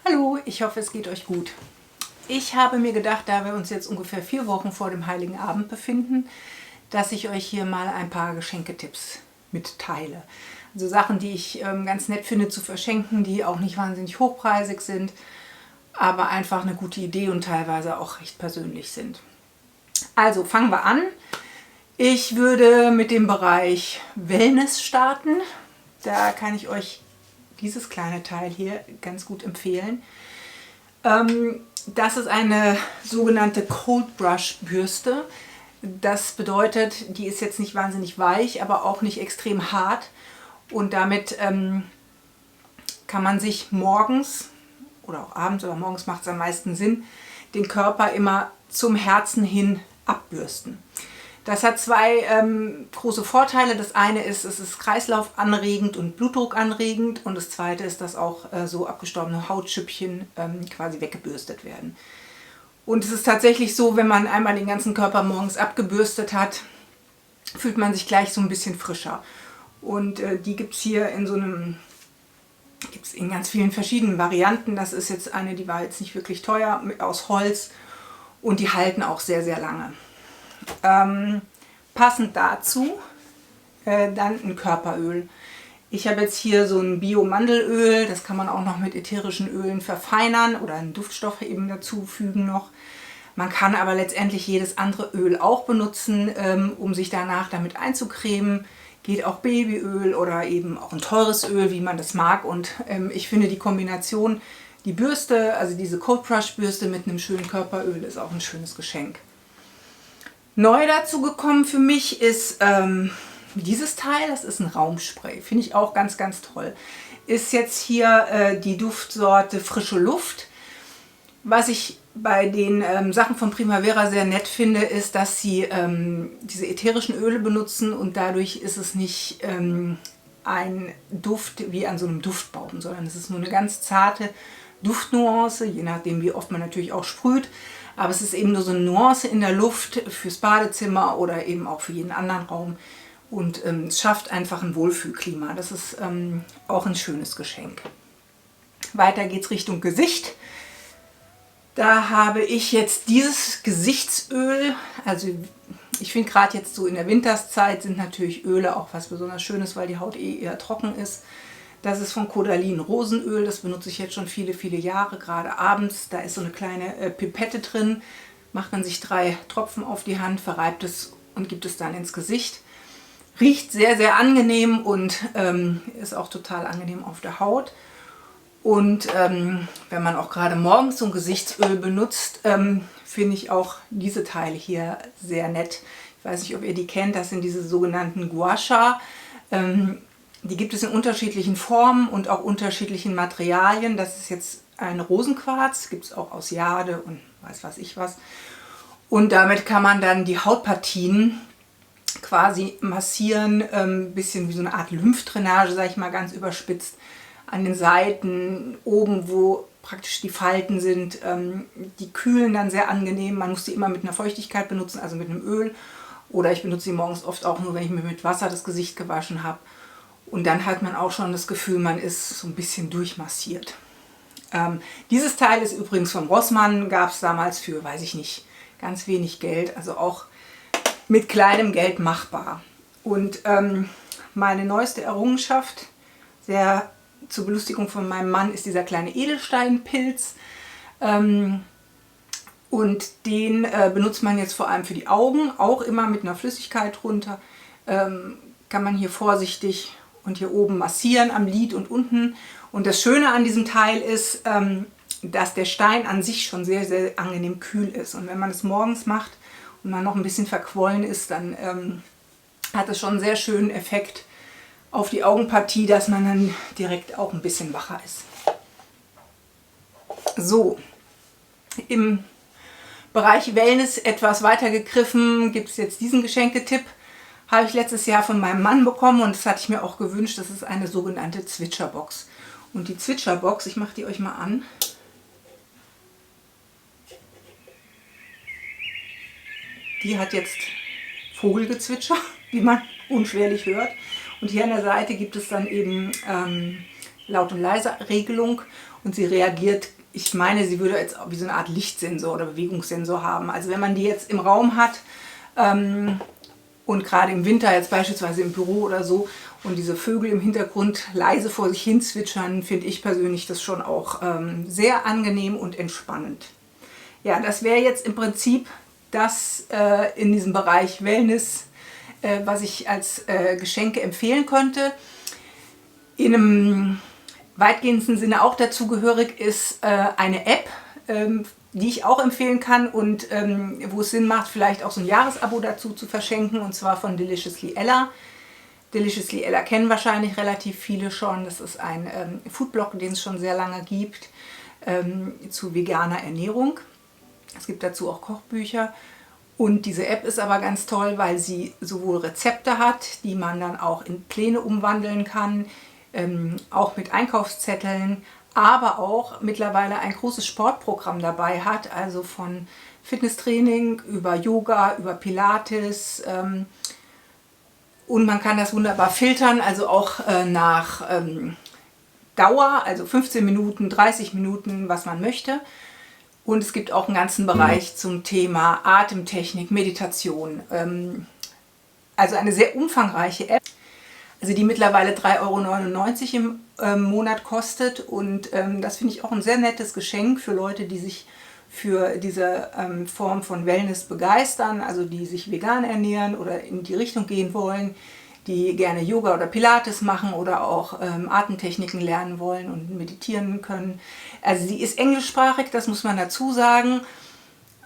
Hallo, ich hoffe, es geht euch gut. Ich habe mir gedacht, da wir uns jetzt ungefähr 4 Wochen vor dem Heiligen Abend befinden, dass ich euch hier mal ein paar Geschenketipps mitteile. Also Sachen, die ich ganz nett finde zu verschenken, die auch nicht wahnsinnig hochpreisig sind, aber einfach eine gute Idee und teilweise auch recht persönlich sind. Also fangen wir an. Ich würde mit dem Bereich Wellness starten. Da kann ich euch dieses kleine Teil hier ganz gut empfehlen. Das ist eine sogenannte Cold Brush Bürste. Das bedeutet, die ist jetzt nicht wahnsinnig weich, aber auch nicht extrem hart. Und damit kann man sich morgens oder auch abends, aber morgens macht es am meisten Sinn, den Körper immer zum Herzen hin abbürsten. Das hat 2 große Vorteile. Das eine ist, es ist kreislaufanregend und blutdruckanregend, und das zweite ist, dass auch so abgestorbene Hautschüppchen quasi weggebürstet werden. Und es ist tatsächlich so, wenn man einmal den ganzen Körper morgens abgebürstet hat, fühlt man sich gleich so ein bisschen frischer. Und die gibt es hier in ganz vielen verschiedenen Varianten. Das ist jetzt eine, die war jetzt nicht wirklich teuer, aus Holz, und die halten auch sehr, sehr lange. Passend dazu dann ein Körperöl. Ich habe jetzt hier so ein Bio-Mandelöl, das kann man auch noch mit ätherischen Ölen verfeinern oder einen Duftstoff eben dazufügen noch. Man kann aber letztendlich jedes andere Öl auch benutzen, um sich danach damit einzucremen. Geht auch Babyöl oder eben auch ein teures Öl, wie man das mag. Und ich finde die Kombination, die Bürste, also diese Cold Brush Bürste mit einem schönen Körperöl, ist auch ein schönes Geschenk. Neu dazu gekommen für mich ist dieses Teil, das ist ein Raumspray, finde ich auch ganz, ganz toll. Ist jetzt hier die Duftsorte Frische Luft. Was ich bei den Sachen von Primavera sehr nett finde, ist, dass sie diese ätherischen Öle benutzen, und dadurch ist es nicht ein Duft wie an so einem Duftbaum, sondern es ist nur eine ganz zarte Duftnuance, je nachdem wie oft man natürlich auch sprüht. Aber es ist eben nur so eine Nuance in der Luft fürs Badezimmer oder eben auch für jeden anderen Raum. Und es schafft einfach ein Wohlfühlklima. Das ist auch ein schönes Geschenk. Weiter geht's Richtung Gesicht. Da habe ich jetzt dieses Gesichtsöl. Also ich finde gerade jetzt so in der Winterszeit sind natürlich Öle auch was besonders Schönes, weil die Haut eher trocken ist. Das ist von Caudalie Rosenöl, das benutze ich jetzt schon viele, viele Jahre, gerade abends. Da ist so eine kleine Pipette drin, macht man sich 3 Tropfen auf die Hand, verreibt es und gibt es dann ins Gesicht. Riecht sehr, sehr angenehm und ist auch total angenehm auf der Haut. Und wenn man auch gerade morgens so ein Gesichtsöl benutzt, finde ich auch diese Teile hier sehr nett. Ich weiß nicht, ob ihr die kennt, das sind diese sogenannten Gua Sha. Die gibt es in unterschiedlichen Formen und auch unterschiedlichen Materialien. Das ist jetzt ein Rosenquarz, gibt es auch aus Jade und weiß was ich was. Und damit kann man dann die Hautpartien quasi massieren, ein bisschen wie so eine Art Lymphdrainage, sage ich mal ganz überspitzt, an den Seiten, oben, wo praktisch die Falten sind. Die kühlen dann sehr angenehm. Man muss die immer mit einer Feuchtigkeit benutzen, also mit einem Öl. Oder ich benutze sie morgens oft auch nur, wenn ich mir mit Wasser das Gesicht gewaschen habe. Und dann hat man auch schon das Gefühl, man ist so ein bisschen durchmassiert. Dieses Teil ist übrigens vom Rossmann, gab es damals für, weiß ich nicht, ganz wenig Geld, also auch mit kleinem Geld machbar. Und meine neueste Errungenschaft, sehr zur Belustigung von meinem Mann, ist dieser kleine Edelsteinpilz. Und den benutzt man jetzt vor allem für die Augen, auch immer mit einer Flüssigkeit drunter. Kann man hier vorsichtig und hier oben massieren am Lid und unten. Und das Schöne an diesem Teil ist, dass der Stein an sich schon sehr, sehr angenehm kühl ist. Und wenn man es morgens macht und man noch ein bisschen verquollen ist, dann hat es schon einen sehr schönen Effekt auf die Augenpartie, dass man dann direkt auch ein bisschen wacher ist. So, im Bereich Wellness etwas weiter gegriffen gibt es jetzt diesen Geschenketipp. Habe ich letztes Jahr von meinem Mann bekommen, und das hatte ich mir auch gewünscht. Das ist eine sogenannte Zwitscherbox. Und die Zwitscherbox, ich mache die euch mal an. Die hat jetzt Vogelgezwitscher, wie man unschwerlich hört. Und hier an der Seite gibt es dann eben Laut- und Leise-Regelung und sie reagiert, ich meine, sie würde jetzt wie so eine Art Lichtsensor oder Bewegungssensor haben. Also wenn man die jetzt im Raum hat und gerade im Winter jetzt beispielsweise im Büro oder so und diese Vögel im Hintergrund leise vor sich hin zwitschern, finde ich persönlich das schon auch sehr angenehm und entspannend. Ja, das wäre jetzt im Prinzip das in diesem Bereich Wellness, was ich als Geschenke empfehlen könnte. In einem weitgehenden Sinne auch dazugehörig ist eine App, die ich auch empfehlen kann und wo es Sinn macht, vielleicht auch so ein Jahresabo dazu zu verschenken, und zwar von Deliciously Ella. Deliciously Ella kennen wahrscheinlich relativ viele schon. Das ist ein Foodblog, den es schon sehr lange gibt, zu veganer Ernährung. Es gibt dazu auch Kochbücher. Und diese App ist aber ganz toll, weil sie sowohl Rezepte hat, die man dann auch in Pläne umwandeln kann, auch mit Einkaufszetteln, aber auch mittlerweile ein großes Sportprogramm dabei hat, also von Fitnesstraining über Yoga, über Pilates. Und man kann das wunderbar filtern, also auch nach Dauer, also 15 Minuten, 30 Minuten, was man möchte. Und es gibt auch einen ganzen Bereich zum Thema Atemtechnik, Meditation. Also eine sehr umfangreiche App, also die mittlerweile 3,99 € im Monat kostet. Und das finde ich auch ein sehr nettes Geschenk für Leute, die sich für diese Form von Wellness begeistern, also die sich vegan ernähren oder in die Richtung gehen wollen, die gerne Yoga oder Pilates machen oder auch Atemtechniken lernen wollen und meditieren können. Also sie ist englischsprachig, das muss man dazu sagen,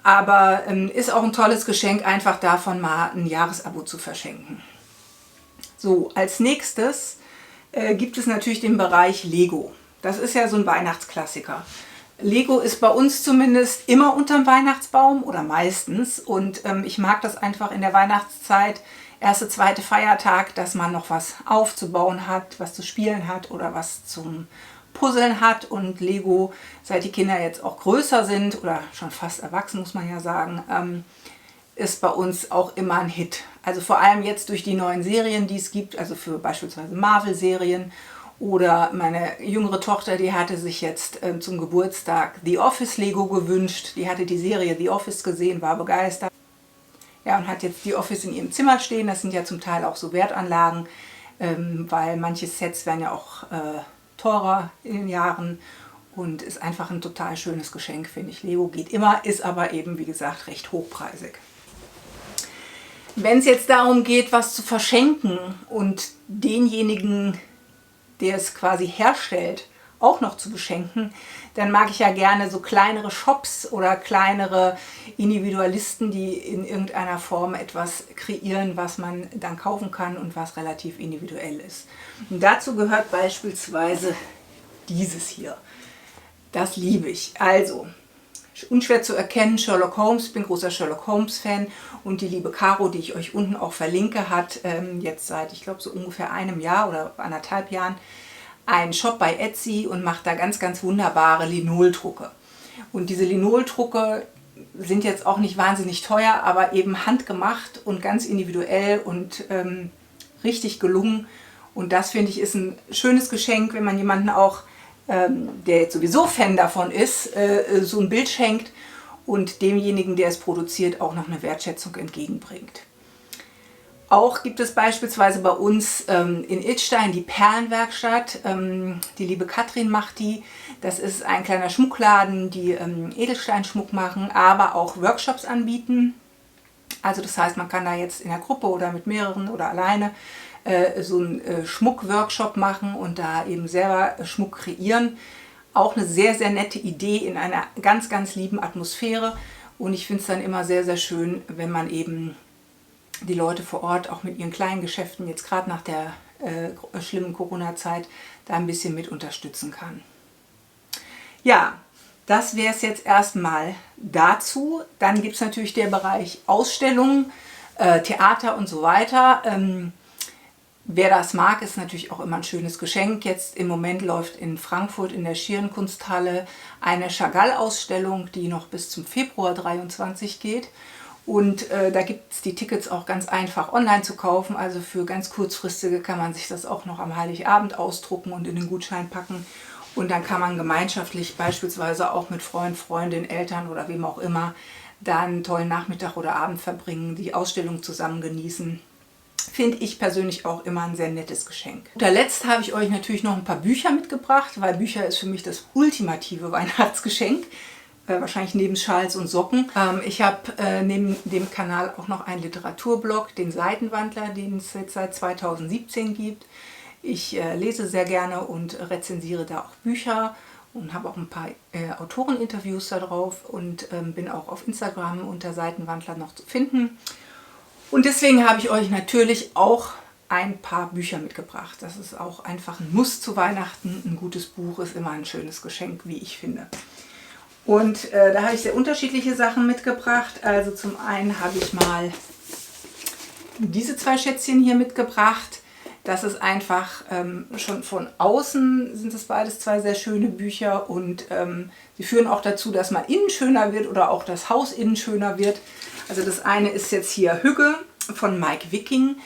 aber ist auch ein tolles Geschenk, einfach davon mal ein Jahresabo zu verschenken. So, als nächstes gibt es natürlich den Bereich Lego. Das ist ja so ein Weihnachtsklassiker. Lego ist bei uns zumindest immer unterm Weihnachtsbaum oder meistens, und ich mag das einfach in der Weihnachtszeit, erste, zweite Feiertag, dass man noch was aufzubauen hat, was zu spielen hat oder was zum Puzzeln hat. Und Lego, seit die Kinder jetzt auch größer sind oder schon fast erwachsen, muss man ja sagen, ist bei uns auch immer ein Hit. Also vor allem jetzt durch die neuen Serien, die es gibt, also für beispielsweise Marvel-Serien. Oder meine jüngere Tochter, die hatte sich jetzt zum Geburtstag The Office Lego gewünscht. Die hatte die Serie The Office gesehen, war begeistert. Ja, und hat jetzt The Office in ihrem Zimmer stehen. Das sind ja zum Teil auch so Wertanlagen, weil manche Sets werden ja auch teurer in den Jahren. Und ist einfach ein total schönes Geschenk, finde ich. Lego geht immer, ist aber eben, wie gesagt, recht hochpreisig. Wenn es jetzt darum geht, was zu verschenken und denjenigen, der es quasi herstellt, auch noch zu beschenken, dann mag ich ja gerne so kleinere Shops oder kleinere Individualisten, die in irgendeiner Form etwas kreieren, was man dann kaufen kann und was relativ individuell ist. Und dazu gehört beispielsweise dieses hier. Das liebe ich. Also, unschwer zu erkennen, Sherlock Holmes, ich bin großer Sherlock Holmes Fan, und die liebe Caro, die ich euch unten auch verlinke, hat jetzt seit, ich glaube, so ungefähr einem Jahr oder 1,5 Jahren einen Shop bei Etsy und macht da ganz, ganz wunderbare Linoldrucke. Und diese Linoldrucke sind jetzt auch nicht wahnsinnig teuer, aber eben handgemacht und ganz individuell und richtig gelungen. Und das, finde ich, ist ein schönes Geschenk, wenn man jemanden auch, der jetzt sowieso Fan davon ist, so ein Bild schenkt und demjenigen, der es produziert, auch noch eine Wertschätzung entgegenbringt. Auch gibt es beispielsweise bei uns in Idstein die Perlenwerkstatt. Die liebe Katrin macht die. Das ist ein kleiner Schmuckladen, die Edelsteinschmuck machen, aber auch Workshops anbieten. Also das heißt, man kann da jetzt in der Gruppe oder mit mehreren oder alleine so einen Schmuckworkshop machen und da eben selber Schmuck kreieren. Auch eine sehr, sehr nette Idee in einer ganz, ganz lieben Atmosphäre. Und ich finde es dann immer sehr, sehr schön, wenn man eben die Leute vor Ort auch mit ihren kleinen Geschäften, jetzt gerade nach der schlimmen Corona-Zeit, da ein bisschen mit unterstützen kann. Ja, das wäre es jetzt erstmal dazu. Dann gibt es natürlich den Bereich Ausstellungen, Theater und so weiter. Wer das mag, ist natürlich auch immer ein schönes Geschenk. Jetzt im Moment läuft in Frankfurt in der Schirnkunsthalle eine Chagall-Ausstellung, die noch bis zum Februar 23 geht. Und da gibt es die Tickets auch ganz einfach online zu kaufen. Also für ganz kurzfristige kann man sich das auch noch am Heiligabend ausdrucken und in den Gutschein packen. Und dann kann man gemeinschaftlich beispielsweise auch mit Freund, Freundin, Eltern oder wem auch immer da einen tollen Nachmittag oder Abend verbringen, die Ausstellung zusammen genießen. Finde ich persönlich auch immer ein sehr nettes Geschenk. Zu guter Letzt habe ich euch natürlich noch ein paar Bücher mitgebracht, weil Bücher ist für mich das ultimative Weihnachtsgeschenk. Wahrscheinlich neben Schals und Socken. Ich habe neben dem Kanal auch noch einen Literaturblog, den Seitenwandler, den es jetzt seit 2017 gibt. Ich lese sehr gerne und rezensiere da auch Bücher und habe auch ein paar Autoreninterviews da drauf und bin auch auf Instagram unter Seitenwandler noch zu finden. Und deswegen habe ich euch natürlich auch ein paar Bücher mitgebracht. Das ist auch einfach ein Muss zu Weihnachten. Ein gutes Buch ist immer ein schönes Geschenk, wie ich finde. Und da habe ich sehr unterschiedliche Sachen mitgebracht. Also zum einen habe ich mal diese zwei Schätzchen hier mitgebracht. Das ist einfach schon von außen sind es beides zwei sehr schöne Bücher und sie führen auch dazu, dass man innen schöner wird oder auch das Haus innen schöner wird. Also das eine ist jetzt hier Hygge von Mike Wicking.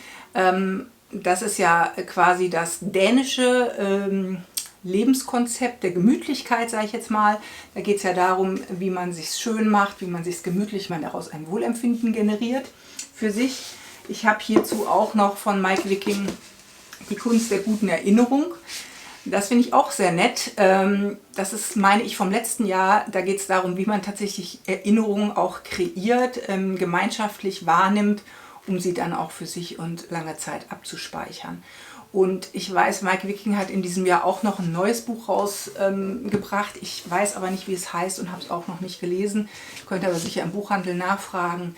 Das ist ja quasi das dänische Lebenskonzept der Gemütlichkeit, sage ich jetzt mal. Da geht es ja darum, wie man sich schön macht, wie man sich gemütlich, man daraus ein Wohlempfinden generiert für sich. Ich habe hierzu auch noch von Mike Wicking die Kunst der guten Erinnerung. Das finde ich auch sehr nett. Das ist, meine ich, vom letzten Jahr. Da geht es darum, wie man tatsächlich Erinnerungen auch kreiert, gemeinschaftlich wahrnimmt, um sie dann auch für sich und lange Zeit abzuspeichern. Und ich weiß, Mike Wicking hat in diesem Jahr auch noch ein neues Buch rausgebracht. Ich weiß aber nicht, wie es heißt und habe es auch noch nicht gelesen. Könnt aber sicher im Buchhandel nachfragen.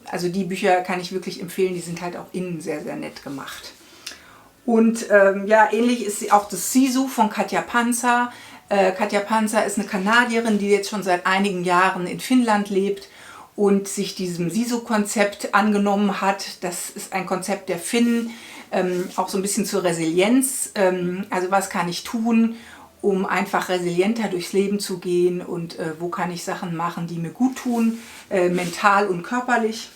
Also die Bücher kann ich wirklich empfehlen. Die sind halt auch innen sehr, sehr nett gemacht. Und ja, ähnlich ist auch das Sisu von Katja Panzer. Katja Panzer ist eine Kanadierin, die jetzt schon seit einigen Jahren in Finnland lebt und sich diesem Sisu-Konzept angenommen hat. Das ist ein Konzept der Finnen, auch so ein bisschen zur Resilienz. Also was kann ich tun, um einfach resilienter durchs Leben zu gehen und wo kann ich Sachen machen, die mir gut tun, mental und körperlich.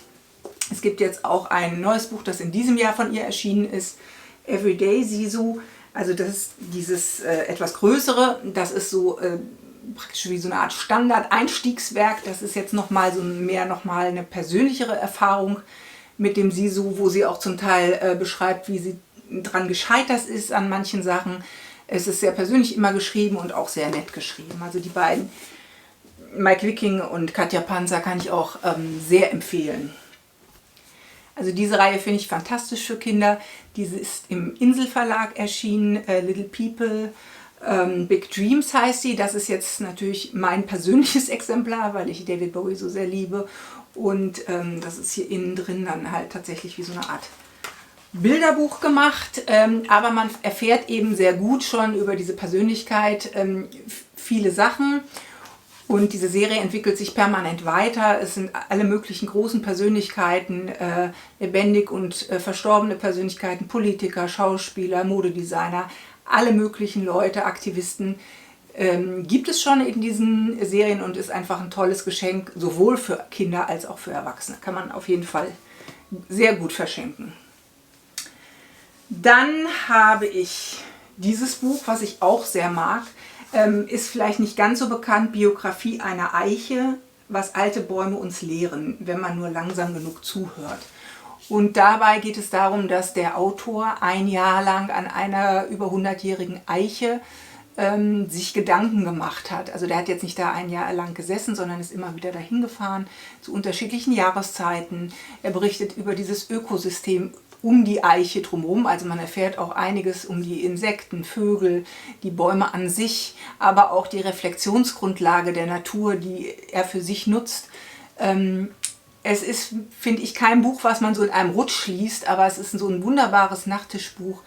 Es gibt jetzt auch ein neues Buch, das in diesem Jahr von ihr erschienen ist, Everyday Sisu, also das ist dieses etwas größere, das ist so praktisch wie so eine Art Standard-Einstiegswerk. Das ist jetzt nochmal so nochmal eine persönlichere Erfahrung mit dem Sisu, wo sie auch zum Teil beschreibt, wie sie dran gescheitert ist an manchen Sachen. Es ist sehr persönlich immer geschrieben und auch sehr nett geschrieben. Also die beiden, Mike Wicking und Katja Panzer, kann ich auch sehr empfehlen. Also diese Reihe finde ich fantastisch für Kinder. Diese ist im Inselverlag erschienen, Little People, Big Dreams heißt sie. Das ist jetzt natürlich mein persönliches Exemplar, weil ich David Bowie so sehr liebe. Und das ist hier innen drin dann halt tatsächlich wie so eine Art Bilderbuch gemacht. Aber man erfährt eben sehr gut schon über diese Persönlichkeit viele Sachen. Und diese Serie entwickelt sich permanent weiter. Es sind alle möglichen großen Persönlichkeiten, lebendig und verstorbene Persönlichkeiten, Politiker, Schauspieler, Modedesigner, alle möglichen Leute, Aktivisten gibt es schon in diesen Serien und ist einfach ein tolles Geschenk, sowohl für Kinder als auch für Erwachsene. Kann man auf jeden Fall sehr gut verschenken. Dann habe ich dieses Buch, was ich auch sehr mag. Ist vielleicht nicht ganz so bekannt, Biografie einer Eiche, was alte Bäume uns lehren, wenn man nur langsam genug zuhört. Und dabei geht es darum, dass der Autor ein Jahr lang an einer über 100-jährigen Eiche sich Gedanken gemacht hat. Also der hat jetzt nicht da ein Jahr lang gesessen, sondern ist immer wieder dahin gefahren zu unterschiedlichen Jahreszeiten. Er berichtet über dieses Ökosystem um die Eiche drumherum. Also man erfährt auch einiges um die Insekten, Vögel, die Bäume an sich, aber auch die Reflexionsgrundlage der Natur, die er für sich nutzt. Es ist, finde ich, kein Buch, was man so in einem Rutsch liest, aber es ist so ein wunderbares Nachttischbuch,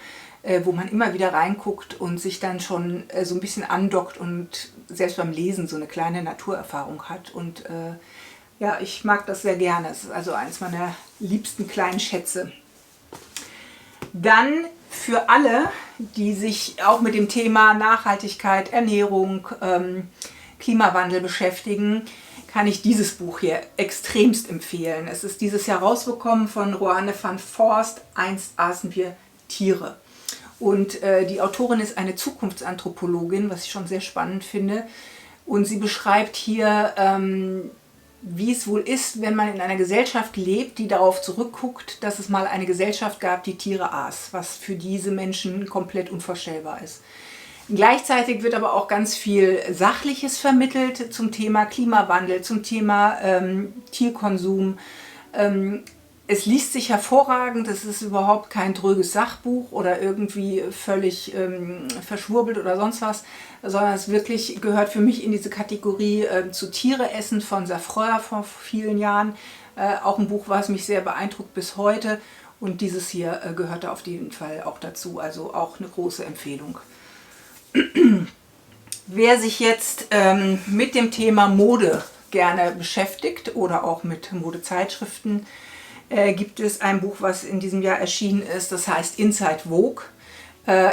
wo man immer wieder reinguckt und sich dann schon so ein bisschen andockt und selbst beim Lesen so eine kleine Naturerfahrung hat. Und ja, ich mag das sehr gerne. Es ist also eines meiner liebsten kleinen Schätze. Dann für alle, die sich auch mit dem Thema Nachhaltigkeit, Ernährung, Klimawandel beschäftigen, kann ich dieses Buch hier extremst empfehlen. Es ist dieses Jahr rausgekommen von Roanne van Voorst, Einst aßen wir Tiere. Und die Autorin ist eine Zukunftsanthropologin, was ich schon sehr spannend finde. Und sie beschreibt hier, wie es wohl ist, wenn man in einer Gesellschaft lebt, die darauf zurückguckt, dass es mal eine Gesellschaft gab, die Tiere aß, was für diese Menschen komplett unvorstellbar ist. Gleichzeitig wird aber auch ganz viel Sachliches vermittelt zum Thema Klimawandel, zum Thema Tierkonsum. Es liest sich hervorragend, es ist überhaupt kein dröges Sachbuch oder irgendwie völlig verschwurbelt oder sonst was, sondern es wirklich gehört für mich in diese Kategorie zu Tiere essen von Safreur vor vielen Jahren. Auch ein Buch, was mich sehr beeindruckt bis heute, und dieses hier gehörte auf jeden Fall auch dazu, also auch eine große Empfehlung. Wer sich jetzt mit dem Thema Mode gerne beschäftigt oder auch mit Modezeitschriften, gibt es ein Buch, was in diesem Jahr erschienen ist, das heißt Inside Vogue,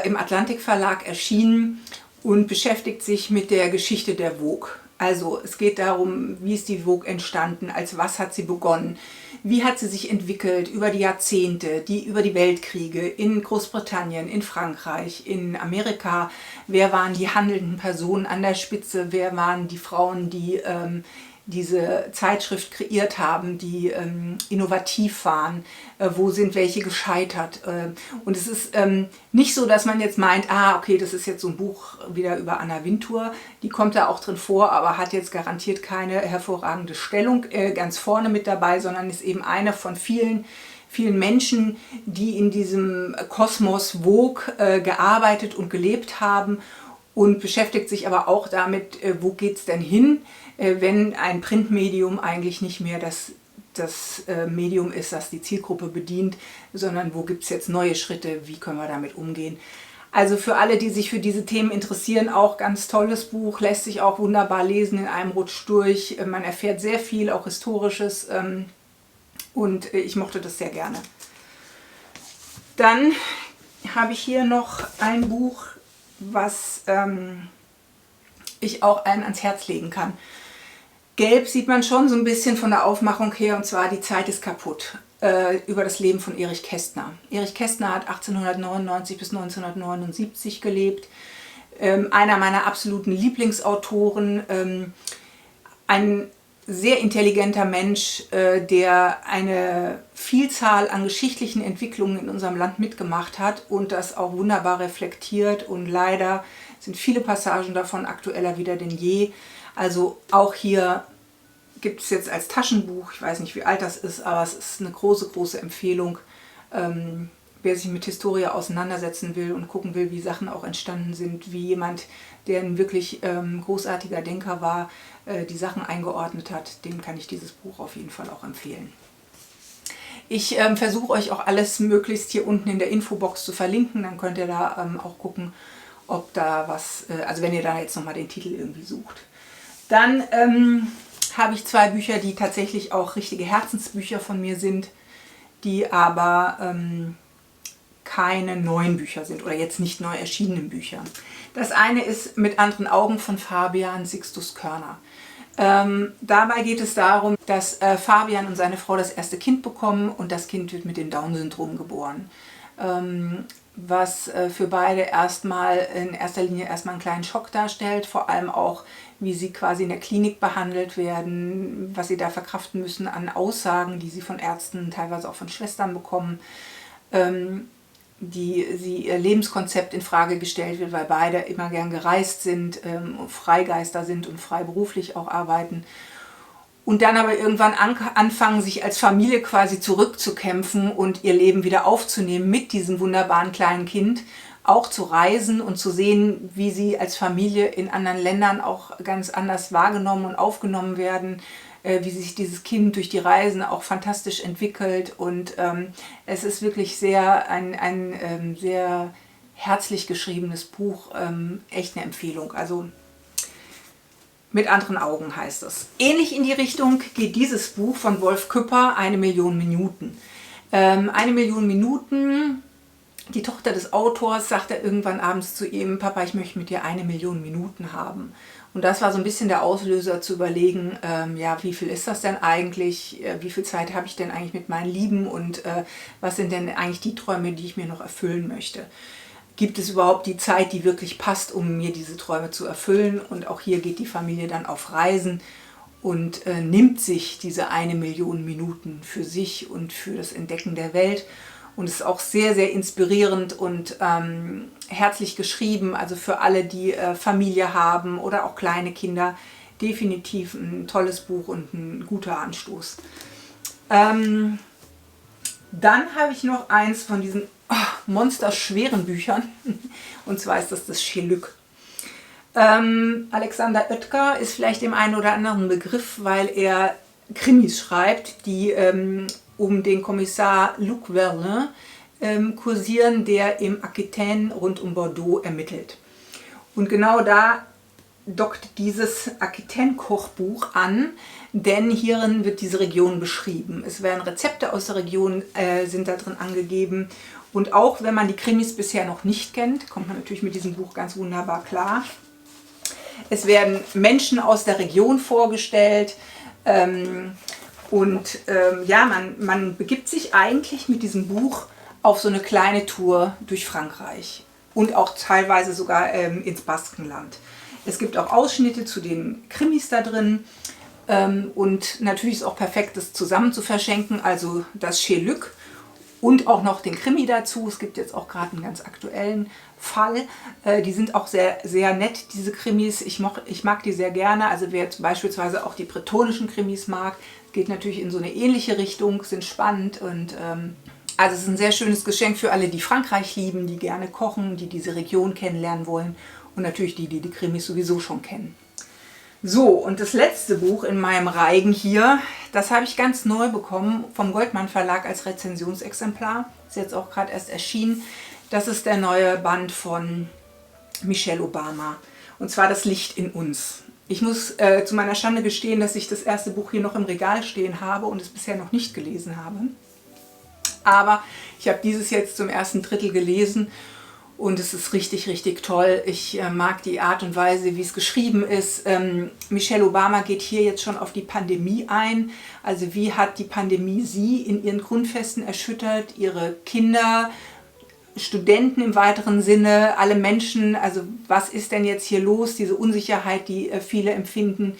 im Atlantik Verlag erschienen und beschäftigt sich mit der Geschichte der Vogue. Also es geht darum, wie ist die Vogue entstanden, als was hat sie begonnen, wie hat sie sich entwickelt über die Jahrzehnte, über die Weltkriege in Großbritannien, in Frankreich, in Amerika. Wer waren die handelnden Personen an der Spitze, wer waren die Frauen, die diese Zeitschrift kreiert haben, die innovativ waren, wo sind welche gescheitert. Und es ist nicht so, dass man jetzt meint, okay, das ist jetzt so ein Buch wieder über Anna Wintour, die kommt da auch drin vor, aber hat jetzt garantiert keine hervorragende Stellung ganz vorne mit dabei, sondern ist eben eine von vielen Menschen, die in diesem Kosmos Vogue gearbeitet und gelebt haben, und beschäftigt sich aber auch damit, wo geht es denn hin, wenn ein Printmedium eigentlich nicht mehr das Medium ist, das die Zielgruppe bedient, sondern wo gibt es jetzt neue Schritte, wie können wir damit umgehen. Also für alle, die sich für diese Themen interessieren, auch ganz tolles Buch, lässt sich auch wunderbar lesen in einem Rutsch durch. Man erfährt sehr viel, auch Historisches, und ich mochte das sehr gerne. Dann habe ich hier noch ein Buch, was ich auch allen ans Herz legen kann. Gelb sieht man schon so ein bisschen von der Aufmachung her, und zwar Die Zeit ist kaputt, über das Leben von Erich Kästner. Erich Kästner hat 1899 bis 1979 gelebt, einer meiner absoluten Lieblingsautoren, ein sehr intelligenter Mensch, der eine Vielzahl an geschichtlichen Entwicklungen in unserem Land mitgemacht hat und das auch wunderbar reflektiert, und leider sind viele Passagen davon aktueller wieder denn je. Also auch hier gibt es jetzt als Taschenbuch, ich weiß nicht, wie alt das ist, aber es ist eine große, große Empfehlung. Wer sich mit Historie auseinandersetzen will und gucken will, wie Sachen auch entstanden sind, wie jemand, der ein wirklich großartiger Denker war, die Sachen eingeordnet hat, dem kann ich dieses Buch auf jeden Fall auch empfehlen. Ich versuche euch auch alles möglichst hier unten in der Infobox zu verlinken, dann könnt ihr da auch gucken, ob da was, also wenn ihr da jetzt nochmal den Titel irgendwie sucht. Dann habe ich zwei Bücher, die tatsächlich auch richtige Herzensbücher von mir sind, die aber keine neuen Bücher sind oder jetzt nicht neu erschienenen Bücher. Das eine ist Mit anderen Augen von Fabian Sixtus Körner. Dabei geht es darum, dass Fabian und seine Frau das erste Kind bekommen, und das Kind wird mit dem Down-Syndrom geboren. Was für beide in erster Linie erstmal einen kleinen Schock darstellt, vor allem auch, wie sie quasi in der Klinik behandelt werden, was sie da verkraften müssen an Aussagen, die sie von Ärzten, teilweise auch von Schwestern bekommen, ihr Lebenskonzept in Frage gestellt wird, weil beide immer gern gereist sind, Freigeister sind und frei beruflich auch arbeiten. Und dann aber irgendwann anfangen, sich als Familie quasi zurückzukämpfen und ihr Leben wieder aufzunehmen mit diesem wunderbaren kleinen Kind, auch zu reisen und zu sehen, wie sie als Familie in anderen Ländern auch ganz anders wahrgenommen und aufgenommen werden, wie sich dieses Kind durch die Reisen auch fantastisch entwickelt. Und es ist wirklich ein sehr herzlich geschriebenes Buch, echt eine Empfehlung. Also Mit anderen Augen heißt es. Ähnlich in die Richtung geht dieses Buch von Wolf Küpper, 1 Million Minuten. 1 Million Minuten, die Tochter des Autors sagt irgendwann abends zu ihm, Papa, ich möchte mit dir 1 Million Minuten haben. Und das war so ein bisschen der Auslöser zu überlegen, ja, wie viel ist das denn eigentlich, wie viel Zeit habe ich denn eigentlich mit meinen Lieben und was sind denn eigentlich die Träume, die ich mir noch erfüllen möchte. Gibt es überhaupt die Zeit, die wirklich passt, um mir diese Träume zu erfüllen? Und auch hier geht die Familie dann auf Reisen und nimmt sich diese 1 Million Minuten für sich und für das Entdecken der Welt. Und es ist auch sehr, sehr inspirierend und herzlich geschrieben. Also für alle, die Familie haben oder auch kleine Kinder, definitiv ein tolles Buch und ein guter Anstoß. Dann habe ich noch eins von diesen monsterschweren Büchern. Und zwar ist das Shelück. Alexander Oetker ist vielleicht dem einen oder anderen Begriff, weil er Krimis schreibt, die um den Kommissar Luc Verlin kursieren, der im Aquitaine rund um Bordeaux ermittelt. Und genau da dockt dieses Aquitaine-Kochbuch an, denn hierin wird diese Region beschrieben. Es werden Rezepte aus der Region sind da drin angegeben. Und auch wenn man die Krimis bisher noch nicht kennt, kommt man natürlich mit diesem Buch ganz wunderbar klar. Es werden Menschen aus der Region vorgestellt ja, man begibt sich eigentlich mit diesem Buch auf so eine kleine Tour durch Frankreich und auch teilweise sogar ins Baskenland. Es gibt auch Ausschnitte zu den Krimis da drin und natürlich ist es auch perfekt, das zusammen zu verschenken, also das Shelück und auch noch den Krimi dazu. Es gibt jetzt auch gerade einen ganz aktuellen Fall. Die sind auch sehr, sehr nett, diese Krimis. Ich mag die sehr gerne. Also wer jetzt beispielsweise auch die bretonischen Krimis mag, geht natürlich in so eine ähnliche Richtung, sind spannend. Und also es ist ein sehr schönes Geschenk für alle, die Frankreich lieben, die gerne kochen, die diese Region kennenlernen wollen und natürlich die Krimis sowieso schon kennen. So, und das letzte Buch in meinem Reigen hier, das habe ich ganz neu bekommen vom Goldmann Verlag als Rezensionsexemplar. Ist jetzt auch gerade erst erschienen. Das ist der neue Band von Michelle Obama. Und zwar Das Licht in uns. Ich muss zu meiner Schande gestehen, dass ich das erste Buch hier noch im Regal stehen habe und es bisher noch nicht gelesen habe. Aber ich habe dieses jetzt zum ersten Drittel gelesen. Und es ist richtig, richtig toll. Ich mag die Art und Weise, wie es geschrieben ist. Michelle Obama geht hier jetzt schon auf die Pandemie ein. Also wie hat die Pandemie sie in ihren Grundfesten erschüttert, ihre Kinder, Studenten im weiteren Sinne, alle Menschen. Also was ist denn jetzt hier los? Diese Unsicherheit, die viele empfinden.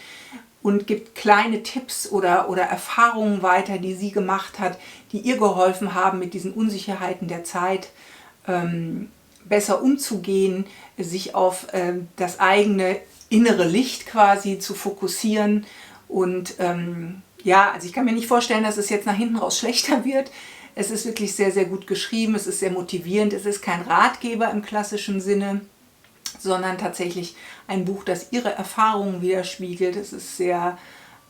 Und gibt kleine Tipps oder Erfahrungen weiter, die sie gemacht hat, die ihr geholfen haben, mit diesen Unsicherheiten der Zeit besser umzugehen, sich auf das eigene innere Licht quasi zu fokussieren. Und ja, also ich kann mir nicht vorstellen, dass es jetzt nach hinten raus schlechter wird. Es ist wirklich sehr, sehr gut geschrieben, es ist sehr motivierend, es ist kein Ratgeber im klassischen Sinne, sondern tatsächlich ein Buch, das ihre Erfahrungen widerspiegelt. Es ist sehr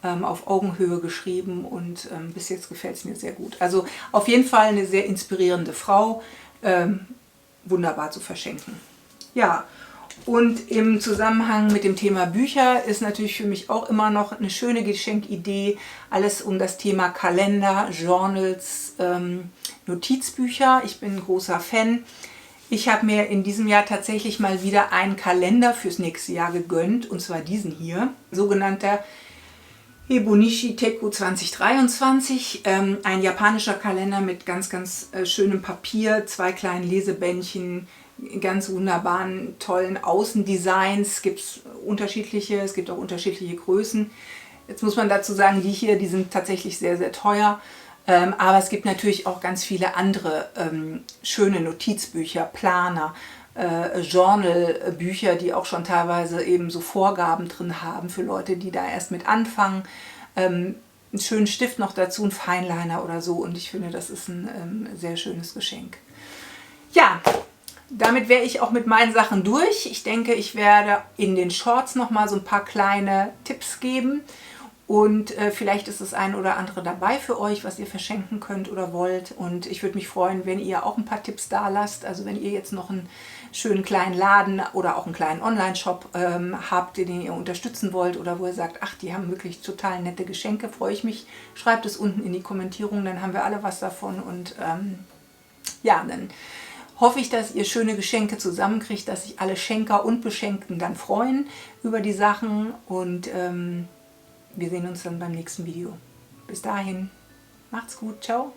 auf Augenhöhe geschrieben und bis jetzt gefällt es mir sehr gut. Also auf jeden Fall eine sehr inspirierende Frau. Wunderbar zu verschenken. Ja, und im Zusammenhang mit dem Thema Bücher ist natürlich für mich auch immer noch eine schöne Geschenkidee, alles um das Thema Kalender, Journals, Notizbücher. Ich bin ein großer Fan. Ich habe mir in diesem Jahr tatsächlich mal wieder einen Kalender fürs nächste Jahr gegönnt, und zwar diesen hier, sogenannter Hobonichi Teiko 2023, ein japanischer Kalender mit ganz, ganz schönem Papier, 2 kleinen Lesebändchen, ganz wunderbaren, tollen Außendesigns. Es gibt auch unterschiedliche Größen. Jetzt muss man dazu sagen, die sind tatsächlich sehr, sehr teuer. Aber es gibt natürlich auch ganz viele andere schöne Notizbücher, Planer, Journalbücher, die auch schon teilweise eben so Vorgaben drin haben für Leute, die da erst mit anfangen. Einen schönen Stift noch dazu, ein Feinliner oder so, und ich finde, das ist ein sehr schönes Geschenk. Ja, damit wäre ich auch mit meinen Sachen durch. Ich denke, ich werde in den Shorts noch mal so ein paar kleine Tipps geben. Und vielleicht ist das ein oder andere dabei für euch, was ihr verschenken könnt oder wollt. Und ich würde mich freuen, wenn ihr auch ein paar Tipps da lasst. Also wenn ihr jetzt noch einen schönen kleinen Laden oder auch einen kleinen Online-Shop habt, den ihr unterstützen wollt, oder wo ihr sagt, ach, die haben wirklich total nette Geschenke, freue ich mich. Schreibt es unten in die Kommentierung, dann haben wir alle was davon. Und ja, dann hoffe ich, dass ihr schöne Geschenke zusammenkriegt, dass sich alle Schenker und Beschenkten dann freuen über die Sachen. Und wir sehen uns dann beim nächsten Video. Bis dahin, macht's gut, ciao.